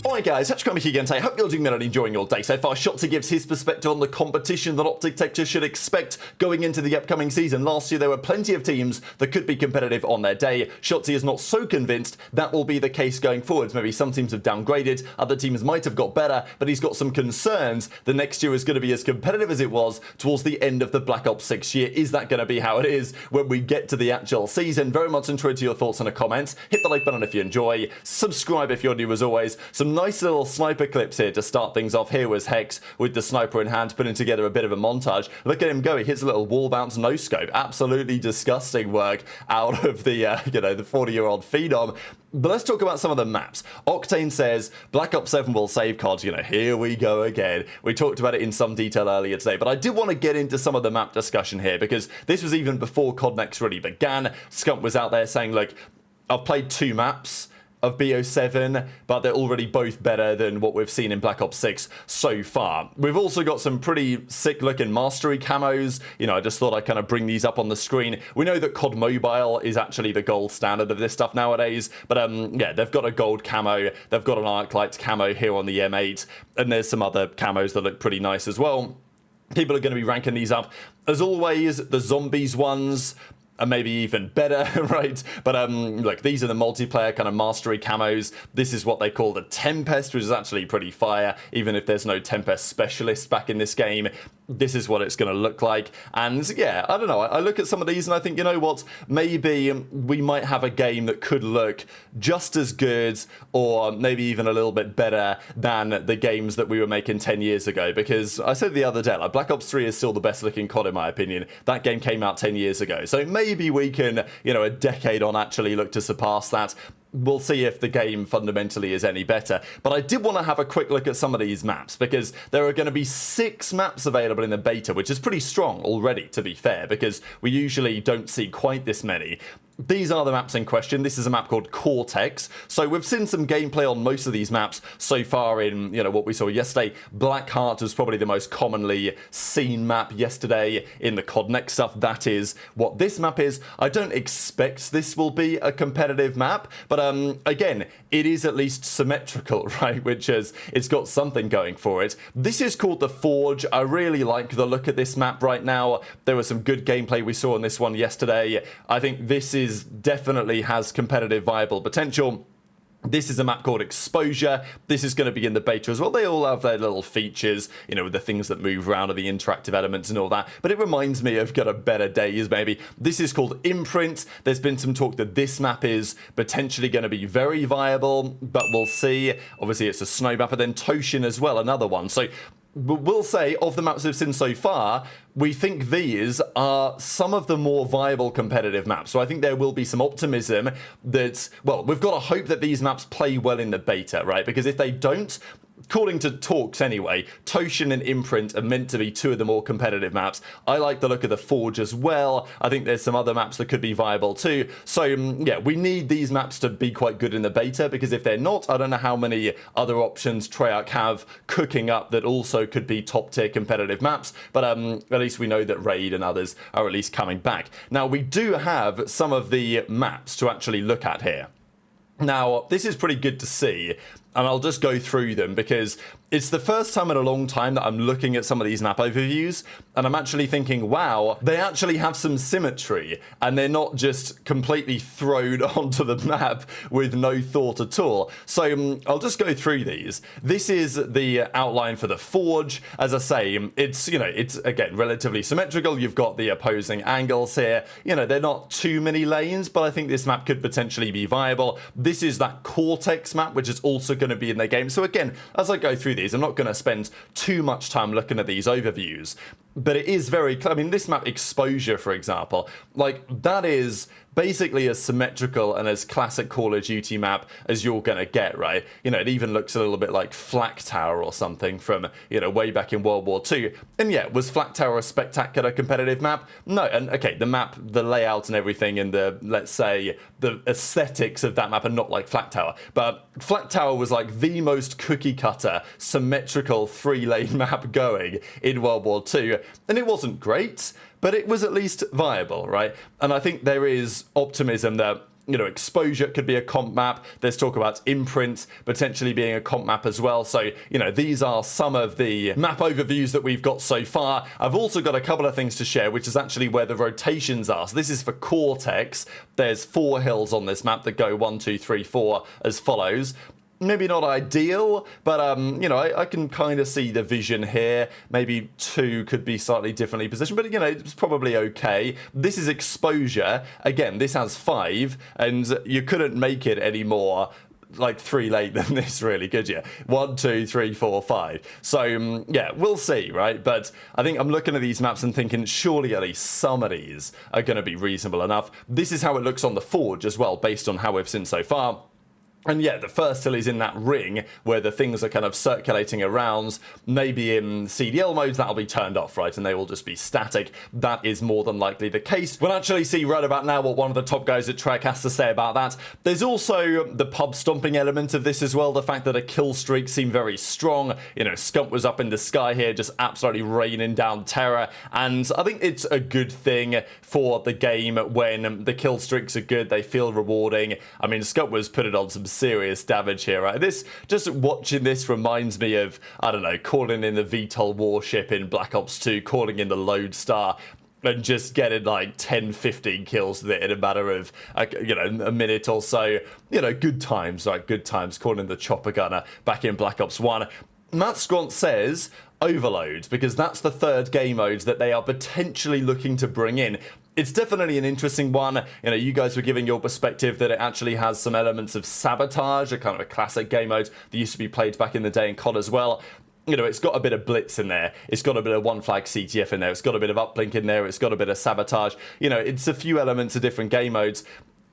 Alright guys, Kremp again today. Hope you're doing well and enjoying your day so far. Shotzzy gives his perspective on the competition that OpTic testers should expect going into the upcoming season. Last year there were plenty of teams that could be competitive on their day. Shotzzy is not so convinced that will be the case going forwards. Maybe some teams have downgraded, other teams might have got better, but he's got some concerns that next year is going to be as competitive as it was towards the end of the Black Ops 6 year. Is that going to be how it is when we get to the actual season? Very much interested to your thoughts in the comments. Hit the like button if you enjoy. Subscribe if you're new as always. Some nice little sniper clips here to start things off. Here was Hex with the sniper in hand putting together a bit of a montage. Look at him go. He hits a little wall bounce no scope. Absolutely disgusting work out of the the 40-year-old phenom. But let's talk about some of the maps. Octane says Black Ops 7 will save COD. Here we go again. We talked about it in some detail earlier today, but I did want to get into some of the map discussion here because this was even before COD Next really began. Scump was out there saying, look, I've played 2 maps of BO7, but they're already both better than what we've seen in Black Ops 6 so far. We've also got some pretty sick looking mastery camos. I just thought I'd kind of bring these up on the screen. We know that COD Mobile is actually the gold standard of this stuff nowadays, but yeah, they've got a gold camo, they've got an Arclight camo here on the M8, and there's some other camos that look pretty nice as well. People are going to be ranking these up. As always, the zombies ones are maybe even better, right? But look, these are the multiplayer kind of mastery camos. This is what they call the Tempest, which is actually pretty fire, even if there's no Tempest specialist back in this game. This is what it's going to look like. And yeah, I don't know, I look at some of these and I think, you know what, maybe we might have a game that could look just as good or maybe even a little bit better than the games that we were making 10 years ago. Because I said the other day, like, Black Ops 3 is still the best looking COD in my opinion. That game came out 10 years ago. So maybe we can, a decade on actually look to surpass that. We'll see if the game fundamentally is any better. But I did want to have a quick look at some of these maps because there are going to be 6 maps available in the beta, which is pretty strong already, to be fair, because we usually don't see quite this many. These are the maps in question. This is a map called Cortex. So we've seen some gameplay on most of these maps so far in, what we saw yesterday. Blackheart was probably the most commonly seen map yesterday in the COD Next stuff. That is what this map is. I don't expect this will be a competitive map, but again, it is at least symmetrical, right? Which is, it's got something going for it. This is called the Forge. I really like the look of this map right now. There was some good gameplay we saw in this one yesterday. I think this definitely has competitive viable potential. This is a map called Exposure. This is going to be in the beta as well. They all have their little features, with the things that move around and the interactive elements and all that. But it reminds me of kind of better days, maybe. This is called Imprint. There's been some talk that this map is potentially going to be very viable, but we'll see. Obviously, it's a snow map, and then Toshin as well, another one. So we'll say, of the maps we've seen so far, we think these are some of the more viable competitive maps. So I think there will be some optimism that, well, we've got to hope that these maps play well in the beta, right? Because if they don't, according to talks anyway, Toshin and Imprint are meant to be 2 of the more competitive maps. I like the look of the Forge as well. I think there's some other maps that could be viable too. So yeah, we need these maps to be quite good in the beta, because if they're not, I don't know how many other options Treyarch have cooking up that also could be top tier competitive maps. But at least we know that Raid and others are at least coming back. Now, we do have some of the maps to actually look at here. Now, this is pretty good to see, and I'll just go through them because it's the first time in a long time that I'm looking at some of these map overviews, and I'm actually thinking, wow, they actually have some symmetry, and they're not just completely thrown onto the map with no thought at all. So I'll just go through these. This is the outline for the Forge. As I say, it's, it's, again, relatively symmetrical. You've got the opposing angles here. They're not too many lanes, but I think this map could potentially be viable. This is that Cortex map, which is also going to be in the game. So again, as I go through these, I'm not going to spend too much time looking at these overviews, but it is very, I mean, this map Exposure, for example, like, that is basically as symmetrical and as classic Call of Duty map as you're going to get, right? It even looks a little bit like Flak Tower or something from, way back in World War II. And yeah, was Flak Tower a spectacular competitive map? No. And okay, the map, the layout and everything, and the, let's say, the aesthetics of that map are not like Flak Tower. But Flak Tower was like the most cookie cutter, symmetrical 3-lane map going in World War II. And it wasn't great, but it was at least viable, right? And I think there is optimism that You know, Exposure could be a comp map. There's talk about Imprint potentially being a comp map as well. So, you know, these are some of the map overviews that we've got so far. I've also got a couple of things to share, which is actually where the rotations are. So this is for Cortex. There's 4 hills on this map that go 1, 2, 3, 4 as follows. Maybe not ideal, but you know, I can kind of see the vision here. Maybe 2 could be slightly differently positioned, but you know, it's probably okay. This is Exposure. Again, this has 5, and you couldn't make it any more like 3 late than this, really, could you? 1, 2, 3, 4, 5. So yeah, we'll see, right? But I think I'm looking at these maps and thinking surely at least some of these are going to be reasonable enough. This is how it looks on the Forge as well, based on how we've seen so far. And yeah, the first hill is in that ring where the things are kind of circulating around. Maybe in CDL modes that'll be turned off, right? And they will just be static. That is more than likely the case. We'll actually see right about now what one of the top guys at Trek has to say about that. There's also the pub stomping element of this as well. The fact that a kill streak seemed very strong. You know, Scump was up in the sky here, just absolutely raining down terror. And I think it's a good thing for the game when the kill streaks are good. They feel rewarding. I mean, Scump was putting on some serious damage here, right? This, just watching this reminds me of, I don't know, calling in the VTOL warship in Black Ops 2, calling in the Lodestar, and just getting like 10, 15 kills with it in a matter of, you know, a minute or so. You know, good times, right? Good times, calling the chopper gunner back in Black Ops 1. Matt Squant says Overload, because that's the 3rd game mode that they are potentially looking to bring in. It's definitely an interesting one. You know, you guys were giving your perspective that it actually has some elements of Sabotage, a kind of a classic game mode that used to be played back in the day in COD as well. You know, it's got a bit of Blitz in there. It's got a bit of one flag CTF in there. It's got a bit of Uplink in there. It's got a bit of Sabotage. You know, it's a few elements of different game modes.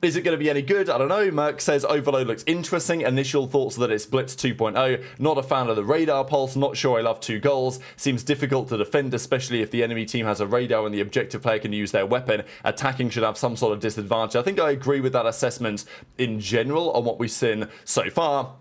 Is it going to be any good? I don't know. Merc says Overload looks interesting. Initial thoughts that it's Blitz 2.0. Not a fan of the radar pulse. Not sure I love 2 goals. Seems difficult to defend, especially if the enemy team has a radar and the objective player can use their weapon. Attacking should have some sort of disadvantage. I think I agree with that assessment in general on what we've seen so far.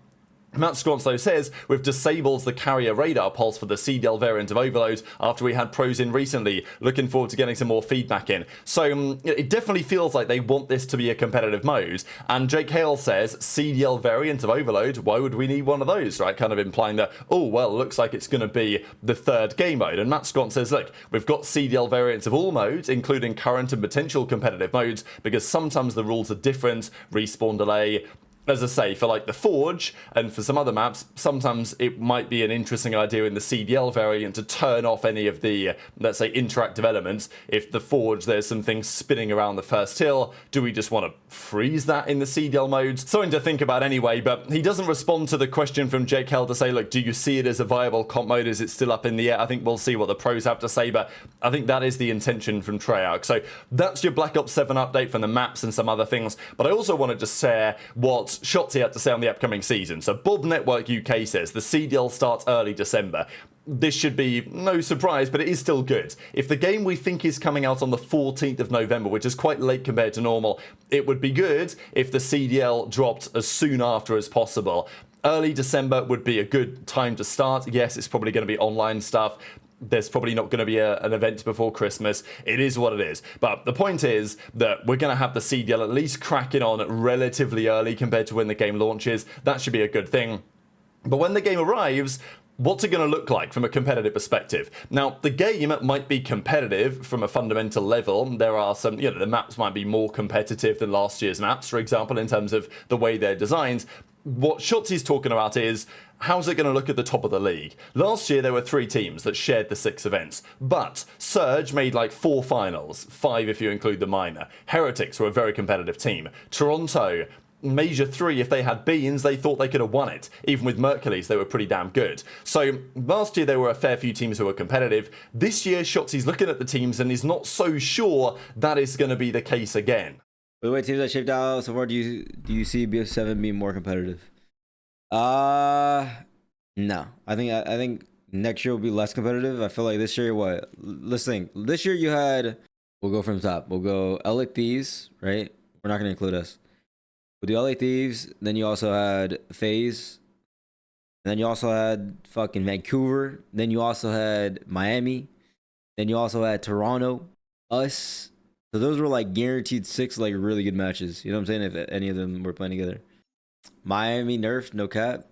Matt Squonslow says, we've disabled the carrier radar pulse for the CDL variant of Overload after we had pros in recently. Looking forward to getting some more feedback in. So it definitely feels like they want this to be a competitive mode. And Jake Hale says, CDL variant of Overload, why would we need one of those, right? Kind of implying that, oh, well, it looks like it's going to be the 3rd game mode. And Matt Squant says, look, we've got CDL variants of all modes, including current and potential competitive modes, because sometimes the rules are different, respawn delay. As I say, for like the Forge and for some other maps, sometimes it might be an interesting idea in the CDL variant to turn off any of the, let's say, interactive elements. If the Forge, there's some things spinning around the first hill, do we just want to freeze that in the CDL modes? Something to think about anyway, but he doesn't respond to the question from Jake Hell to say, look, do you see it as a viable comp mode? Is it still up in the air? I think we'll see what the pros have to say, but I think that is the intention from Treyarch. So that's your Black Ops 7 update from the maps and some other things, but I also wanted to share what Shotzzy had to say on the upcoming season. So Bob Network UK says the CDL starts early December. This should be no surprise, but it is still good. If the game we think is coming out on the 14th of November, which is quite late compared to normal, it would be good if the CDL dropped as soon after as possible. Early December would be a good time to start. Yes, it's probably going to be online stuff. There's probably not going to be an event before Christmas. It is what it is. But the point is that we're going to have the CDL at least cracking on relatively early compared to when the game launches. That should be a good thing. But when the game arrives, what's it going to look like from a competitive perspective? Now, the game might be competitive from a fundamental level. There are some, you know, the maps might be more competitive than last year's maps, for example, in terms of the way they're designed. What Shotzzy's talking about is, how's it going to look at the top of the league? Last year, there were 3 teams that shared the 6 events, but Surge made like 4 finals, 5 if you include the minor. Heretics were a very competitive team. Toronto, Major 3, if they had beans, they thought they could have won it. Even with Mercules, they were pretty damn good. So last year, there were a fair few teams who were competitive. This year, Shotzzy's looking at the teams and is not so sure that is going to be the case again. By the way, teams that shaped out so far, do you see BO7 being more competitive? No. I think next year will be less competitive. I feel like this year, let's think. This year you had, we'll go from the top. We'll go LA Thieves, right? We're not going to include us. We'll do LA Thieves. Then you also had FaZe. And then you also had fucking Vancouver. Then you also had Miami. Then you also had Toronto, us, So those were like guaranteed 6 like really good matches. You know what I'm saying? If any of them were playing together. Miami nerfed, no cap.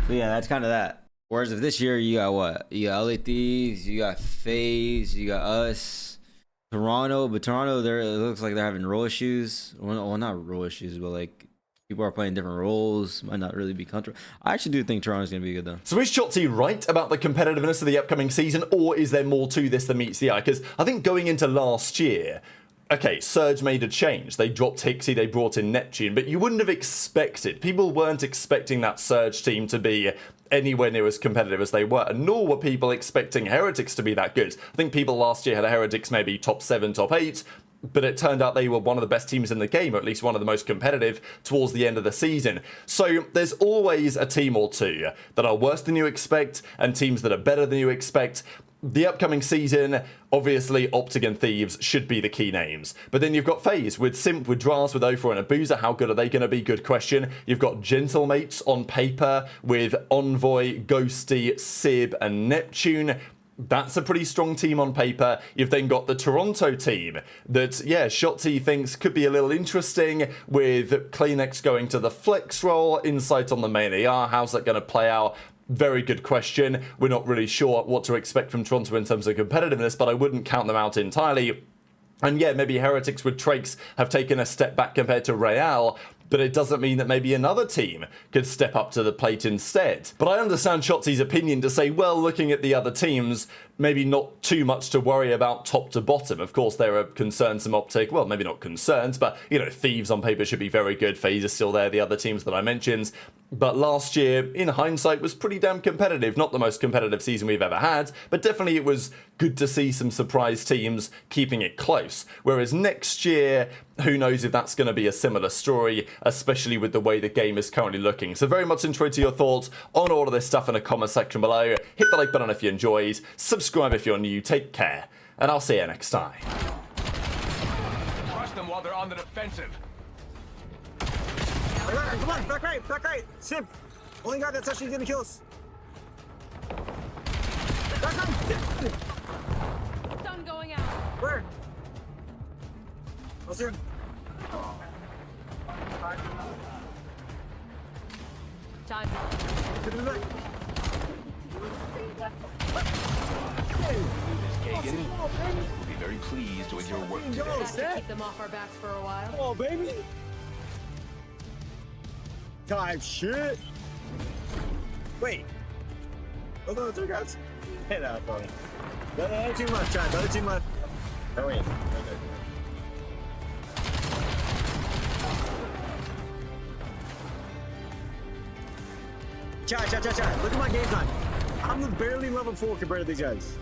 So yeah, that's kind of that. Whereas if this year you got what? You got LA Thieves, you got FaZe, you got us, Toronto. But Toronto, it looks like they're having role issues. Well, not role issues, but like people are playing different roles. Might not really be comfortable. I actually do think Toronto's gonna be good though. So is Shotzzy right about the competitiveness of the upcoming season, or is there more to this than meets the eye? Because I think going into last year, okay, Surge made a change. They dropped Hixie, they brought in Neptune, but you wouldn't have expected, people weren't expecting that Surge team to be anywhere near as competitive as they were, nor were people expecting Heretics to be that good. I think people last year had Heretics maybe top 7, top 8, but it turned out they were one of the best teams in the game, or at least one of the most competitive towards the end of the season. So there's always a team or two that are worse than you expect, and teams that are better than you expect. The upcoming season, obviously, OpTic and Thieves should be the key names. But then you've got FaZe with Simp, with Drazah, with Ophir and Abuzah. How good are they going to be? Good question. You've got Gentlemates on paper with Envoy, Ghosty, Sib, and Neptune. That's a pretty strong team on paper. You've then got the Toronto team that, yeah, Shotzzy thinks could be a little interesting, with CleanX going to the flex role, Insight on the main AR. How's that going to play out? Very good question. We're not really sure what to expect from Toronto in terms of competitiveness, but I wouldn't count them out entirely. And yeah, maybe Heretics with Trakes have taken a step back compared to Real, but it doesn't mean that maybe another team could step up to the plate instead. But I understand Shotzzy's opinion to say, well, looking at the other teams, maybe not too much to worry about top to bottom. Of course, there are concerns from OpTic. Well, maybe not concerns, but, you know, Thieves on paper should be very good. FaZe is still there, the other teams that I mentioned. But last year, in hindsight, was pretty damn competitive. Not the most competitive season we've ever had, but definitely it was good to see some surprise teams keeping it close. Whereas next year, who knows if that's going to be a similar story, especially with the way the game is currently looking. So very much interested to your thoughts on all of this stuff in the comment section below. Hit the like button if you enjoyed, subscribe if you're new, take care, and I'll see you next time. Crush them while they're on the defensive. Come on, back right, Simp. Only guy that's actually getting kills. Back right. Stun going out. Where? I'll see him. Time. Get in the back. Kagan, we'll be very pleased with your work today. Have to keep them off our backs for a while. Oh, baby. Time shit. Wait. Those are the 2 guys? Hey, that's funny. The other team left, Chad. The other team left. Oh, wait. Okay. Chad. Look at my game time. I'm barely level 4 compared to these guys.